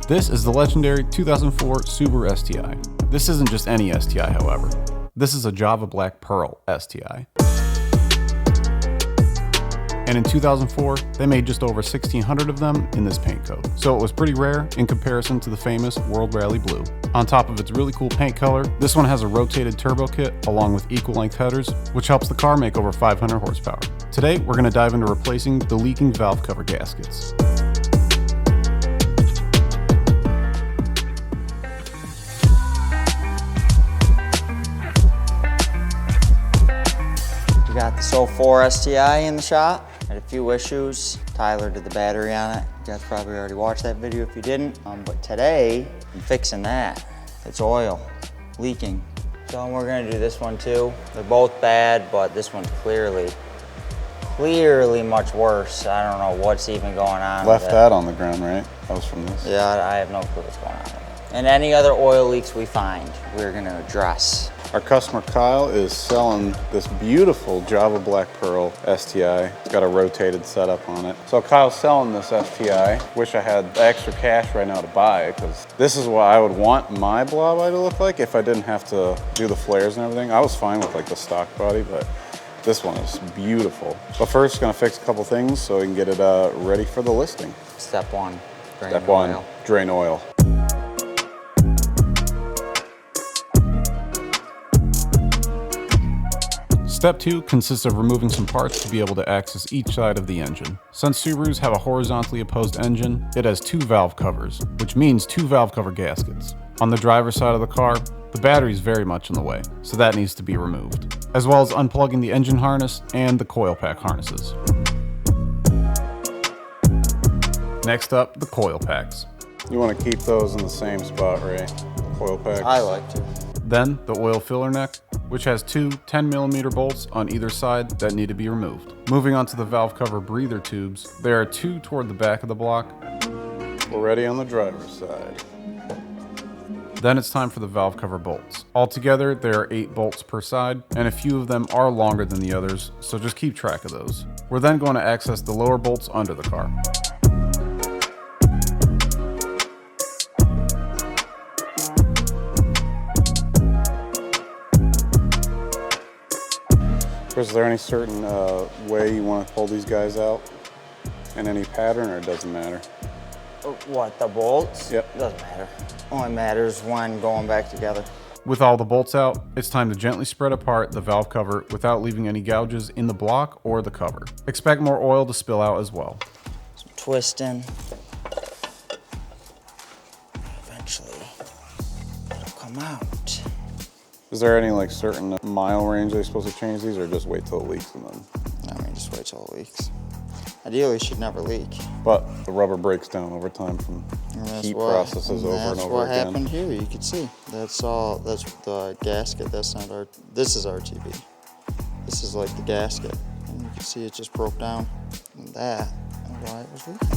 This is the legendary 2004 Subaru STI. This isn't just any STI, however. This is a Java Black Pearl STI. And in 2004, they made just over 1,600 of them in this paint coat. So it was pretty rare in comparison to the famous World Rally Blue. On top of its really cool paint color, this one has a rotated turbo kit along with equal length headers, which helps the car make over 500 horsepower. Today, we're going to dive into replacing the leaking valve cover gaskets. We got this 04 STI in the shop. Had a few issues. Tyler did the battery on it. You guys probably already watched that video if you didn't. But today, I'm fixing that. It's oil leaking. So we're gonna do this one too. They're both bad, but this one's clearly much worse. I don't know what's even going on. Left that on the ground, right? That was from this. Yeah, I have no clue what's going on with it. And any other oil leaks we find, we're gonna address. Our customer Kyle is selling this beautiful Java Black Pearl STI. It's got a rotated setup on it. So Kyle's selling this STI. Wish I had the extra cash right now to buy it, because this is what I would want my blob eye to look like if I didn't have to do the flares and everything. I was fine with like the stock body, but this one is beautiful. But first, gonna fix a couple things so we can get it ready for the listing. Step one, drain oil. Step 2 consists of removing some parts to be able to access each side of the engine. Since Subarus have a horizontally opposed engine, it has 2 valve covers, which means 2 valve cover gaskets. On the driver's side of the car, the battery is very much in the way, so that needs to be removed, as well as unplugging the engine harness and the coil pack harnesses. Next up, the coil packs. You want to keep those in the same spot, Ray? Coil packs. I like to. Then the oil filler neck, which has 2 10mm bolts on either side that need to be removed. Moving on to the valve cover breather tubes, there are 2 toward the back of the block. We're ready on the driver's side. Then it's time for the valve cover bolts. Altogether, there are 8 bolts per side, and a few of them are longer than the others, so just keep track of those. We're then going to access the lower bolts under the car. Is there any certain way you want to pull these guys out? In any pattern, or it doesn't matter? What, the bolts? Yep. It doesn't matter. Only matters when going back together. With all the bolts out, it's time to gently spread apart the valve cover without leaving any gouges in the block or the cover. Expect more oil to spill out as well. Some twisting. Eventually, it'll come out. Is there any like certain mile range they're supposed to change these, or just wait till it leaks and then? I mean, just wait till it leaks. Ideally, it should never leak. But the rubber breaks down over time from heat processes over and over again. That's what happened here. You can see. That's the gasket. This is RTB. This is like the gasket. And you can see it just broke down. And that is why it was leaking.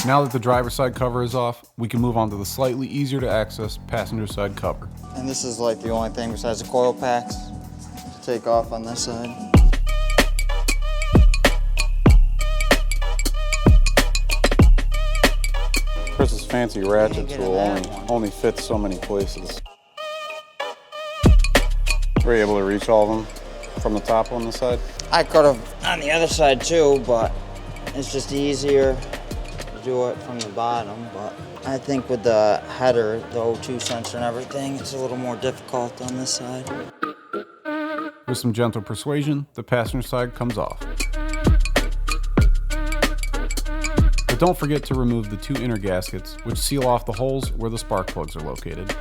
Now that the driver's side cover is off, we can move on to the slightly easier to access passenger side cover. And this is like the only thing besides the coil packs to take off on this side. Chris's fancy ratchet tool only fits so many places. Were you able to reach all of them from the top on the side? I could have on the other side too, but it's just easier to do it from the bottom. But I think with the header, the O2 sensor and everything, it's a little more difficult on this side. With some gentle persuasion, the passenger side comes off. But don't forget to remove the 2 inner gaskets, which seal off the holes where the spark plugs are located.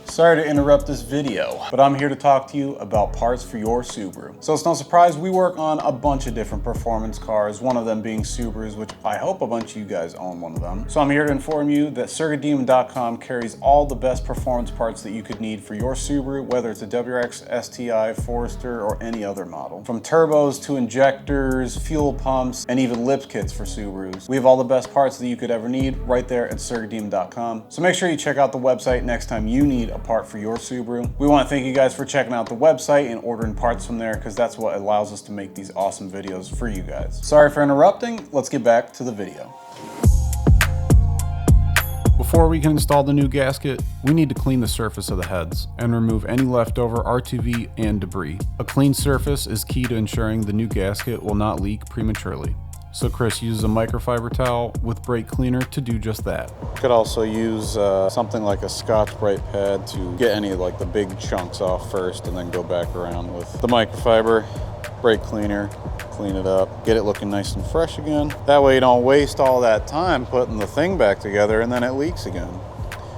Sorry to interrupt this video, but I'm here to talk to you about parts for your Subaru. So it's no surprise we work on a bunch of different performance cars, one of them being Subarus, which I hope a bunch of you guys own one of them. So I'm here to inform you that CircuitDemon.com carries all the best performance parts that you could need for your Subaru, whether it's a WRX, STI, Forester, or any other model. From turbos to injectors, fuel pumps, and even lip kits for Subarus. We have all the best parts that you could ever need right there at CircuitDemon.com. So make sure you check out the website next time you need a part for your Subaru. We want to thank you guys for checking out the website and ordering parts from there, because that's what allows us to make these awesome videos for you guys. Sorry for interrupting. Let's get back to the video. Before we can install the new gasket, we need to clean the surface of the heads and remove any leftover RTV and debris. A clean surface is key to ensuring the new gasket will not leak prematurely. So Chris uses a microfiber towel with brake cleaner to do just that. You could also use something like a Scotch-Brite pad to get any like the big chunks off first, and then go back around with the microfiber, brake cleaner, clean it up, get it looking nice and fresh again. That way you don't waste all that time putting the thing back together and then it leaks again,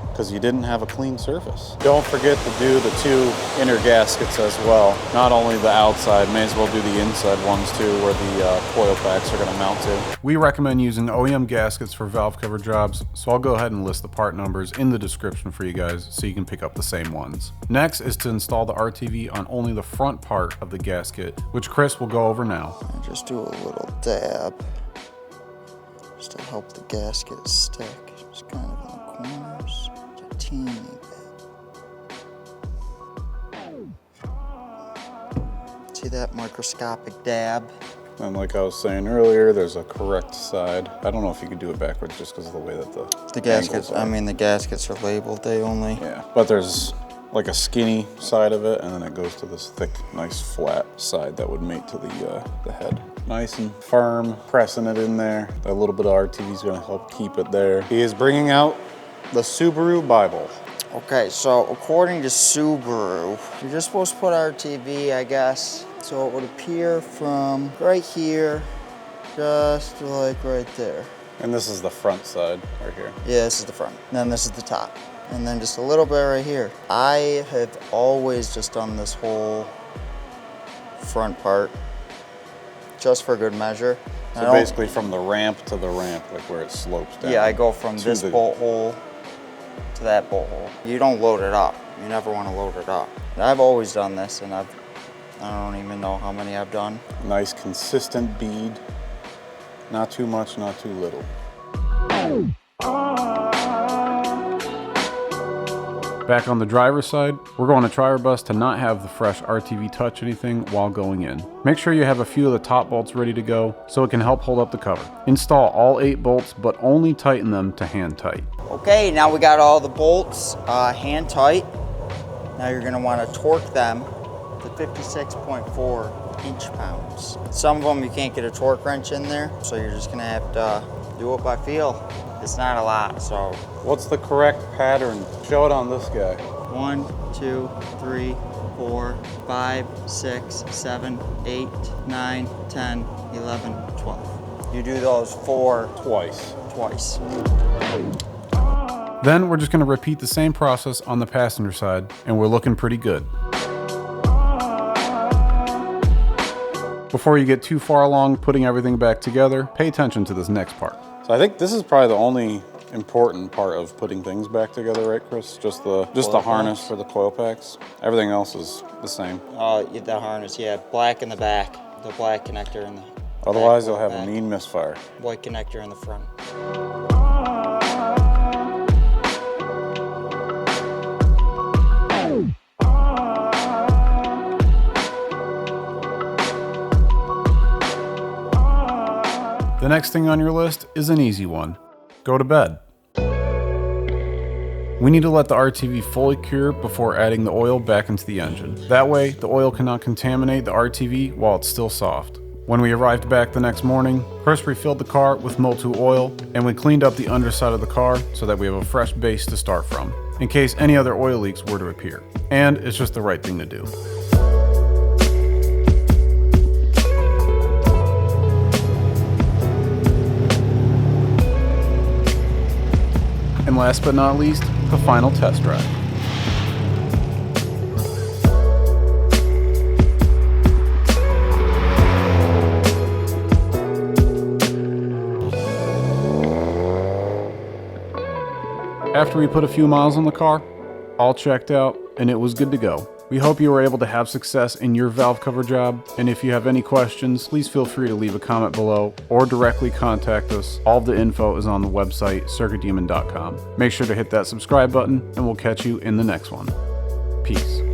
because you didn't have a clean surface. Don't forget to do the 2 inner gaskets as well. Not only the outside, may as well do the inside ones too, where the coil packs are gonna mount to. We recommend using OEM gaskets for valve cover jobs, so I'll go ahead and list the part numbers in the description for you guys so you can pick up the same ones. Next is to install the RTV on only the front part of the gasket, which Chris will go over now. I just do a little dab just to help the gasket stick. Just kind of in the corners. Teeny bit. See that microscopic dab? And like I was saying earlier, there's a correct side. I don't know if you could do it backwards just because of the way that the gaskets, angles are. the gaskets are labeled, they only... Yeah, but there's like a skinny side of it, and then it goes to this thick, nice flat side that would mate to the head. Nice and firm, pressing it in there. That little bit of RTV is gonna help keep it there. He is bringing out the Subaru Bible. Okay, so according to Subaru, you're just supposed to put RTV, I guess. So it would appear from right here, just like right there. And this is the front side right here. Yeah, this is the front. And then this is the top. And then just a little bit right here. I have always just done this whole front part just for good measure. So basically from the ramp to the ramp, like where it slopes down. Yeah, I go from this bolt hole to that bolt hole. You don't load it up. You never want to load it up. And I've always done this, and I don't even know how many I've done. Nice consistent bead. Not too much, not too little. Back on the driver's side, we're going to try our best to not have the fresh RTV touch anything while going in. Make sure you have a few of the top bolts ready to go so it can help hold up the cover. Install all 8 bolts, but only tighten them to hand tight. Okay, now we got all the bolts hand tight. Now you're gonna wanna torque them to 56.4 inch-pounds. Some of them you can't get a torque wrench in there, so you're just gonna have to do it by feel. It's not a lot, so. What's the correct pattern? Show it on this guy. 1, 2, 3, 4, 5, 6, 7, 8, 9, 10, 11, 12. You do those 4 Twice. Then we're just going to repeat the same process on the passenger side, and we're looking pretty good. Before you get too far along putting everything back together, pay attention to this next part. So I think this is probably the only important part of putting things back together, right, Chris? Just the harness for the coil packs. Everything else is the same. The harness, yeah. Black in the back, the black connector in the Otherwise, you'll have a mean misfire. White connector in the front. The next thing on your list is an easy one. Go to bed. We need to let the RTV fully cure before adding the oil back into the engine. That way, the oil cannot contaminate the RTV while it's still soft. When we arrived back the next morning, Chris refilled the car with Motul oil, and we cleaned up the underside of the car so that we have a fresh base to start from, in case any other oil leaks were to appear. And it's just the right thing to do. And last but not least, the final test drive. After we put a few miles on the car, all checked out, and it was good to go. We hope you were able to have success in your valve cover job, and if you have any questions, please feel free to leave a comment below or directly contact us. All of the info is on the website, circuitdemon.com. Make sure to hit that subscribe button, and we'll catch you in the next one. Peace.